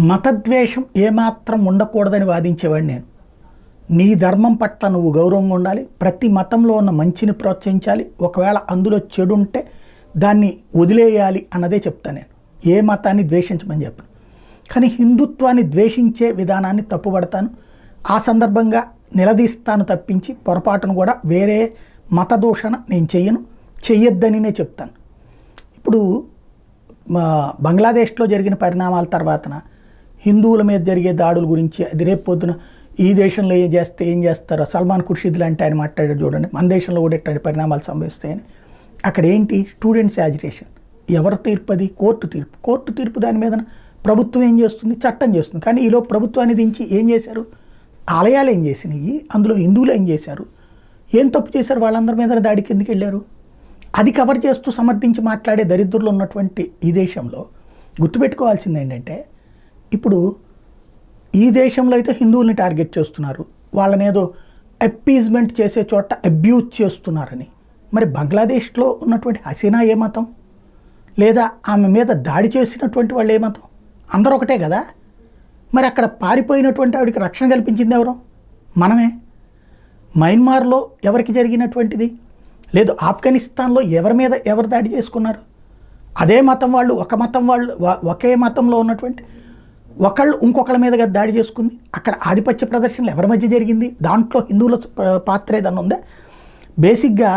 మతద్వేషం ఏమాత్రం ఉండకూడదని వాదించేవాడిని నేను. నీ ధర్మం పట్ల నువ్వు గౌరవంగా ఉండాలి, ప్రతి మతంలో ఉన్న మంచిని ప్రోత్సహించాలి, ఒకవేళ అందులో చెడు ఉంటే దాన్ని వదిలేయాలి అన్నదే చెప్తాను నేను. ఏ మతాన్ని ద్వేషించమని చెప్పను. కానీ హిందుత్వాన్ని ద్వేషించే విధానాన్ని తప్పుపడతాను, ఆ సందర్భంగా నిలదీస్తాను తప్పించి పొరపాటును కూడా వేరే మత దూషణ నేను చెయ్యొద్దనినే చెప్తాను. ఇప్పుడు బంగ్లాదేశ్లో జరిగిన పరిణామాల తర్వాతన హిందువుల మీద జరిగే దాడుల గురించి అది రేపు పొద్దున ఈ దేశంలో ఏం చేస్తారో సల్మాన్ ఖుర్షీద్ లాంటి ఆయన మాట్లాడారు చూడండి, మన దేశంలో కూడా ఇట్లాంటి పరిణామాలు సంభవిస్తాయని. అక్కడ ఏంటి స్టూడెంట్స్ యాజిటేషన్, ఎవరి తీర్పు అది? కోర్టు తీర్పు దాని మీద ప్రభుత్వం ఏం చేస్తుంది? చట్టం చేస్తుంది. కానీ ఈలో ప్రభుత్వాన్ని దించి ఏం చేశారు? ఆలయాలు ఏం చేసినాయి, అందులో హిందువులు ఏం చేశారు, ఏం తప్పు చేశారు, వాళ్ళందరి మీద దాడికి ఎందుకు వెళ్ళారు? అది కవర్ చేస్తూ సమర్థించి మాట్లాడే దరిద్రులు ఉన్నటువంటి ఈ దేశంలో గుర్తుపెట్టుకోవాల్సింది ఏంటంటే, ఇప్పుడు ఈ దేశంలో అయితే హిందువుల్ని టార్గెట్ చేస్తున్నారు, వాళ్ళని ఏదో అప్పీజ్మెంట్ చేసే చోట అబ్యూజ్ చేస్తున్నారని. మరి బంగ్లాదేశ్లో ఉన్నటువంటి హసీనా ఏ మతం? లేదా ఆమె మీద దాడి చేసినటువంటి వాళ్ళు ఏ మతం? అందరూ ఒకటే కదా. మరి అక్కడ పారిపోయినటువంటి ఆవిడికి రక్షణ కల్పించింది ఎవరు? మనమే. మయన్మార్లో ఎవరికి జరిగినటువంటిది లేదు, ఆఫ్ఘనిస్తాన్లో ఎవరి మీద ఎవరు దాడి చేసుకున్నారు? అదే మతం వాళ్ళు, ఒక మతం వాళ్ళు, ఒకే మతంలో ఉన్నటువంటి ఒకళ్ళు ఇంకొకళ్ళ మీద దాడి చేసుకుంది. అక్కడ ఆధిపత్య ప్రదర్శనలు ఎవరి మధ్య జరిగింది? దాంట్లో హిందువుల పాత్ర ఏదన్నా ఉందా? బేసిక్గా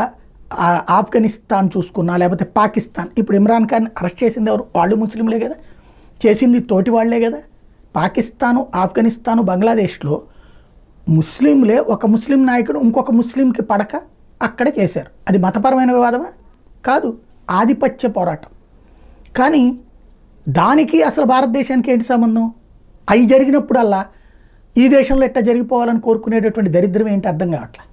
ఆఫ్ఘనిస్తాన్ చూసుకున్నా లేకపోతే పాకిస్తాన్, ఇప్పుడు ఇమ్రాన్ ఖాన్ అరెస్ట్ చేసింది ఎవరు? వాళ్ళు ముస్లింలే కదా, చేసింది తోటి వాళ్లే కదా. పాకిస్తాను, ఆఫ్ఘనిస్తాను, బంగ్లాదేశ్లో ముస్లింలే ఒక ముస్లిం నాయకుడు ఇంకొక ముస్లింకి పడక అక్కడే చేశారు. అది మతపరమైన వివాదమా? కాదు, ఆధిపత్య పోరాటం. కానీ దానికి అసలు భారతదేశానికి ఏంటి సంబంధం? అవి జరిగినప్పుడల్లా ఈ దేశంలో ఎట్లా జరిగిపోవాలని కోరుకునేటటువంటి దరిద్రం ఏంటి అర్థం కావట్లేదు.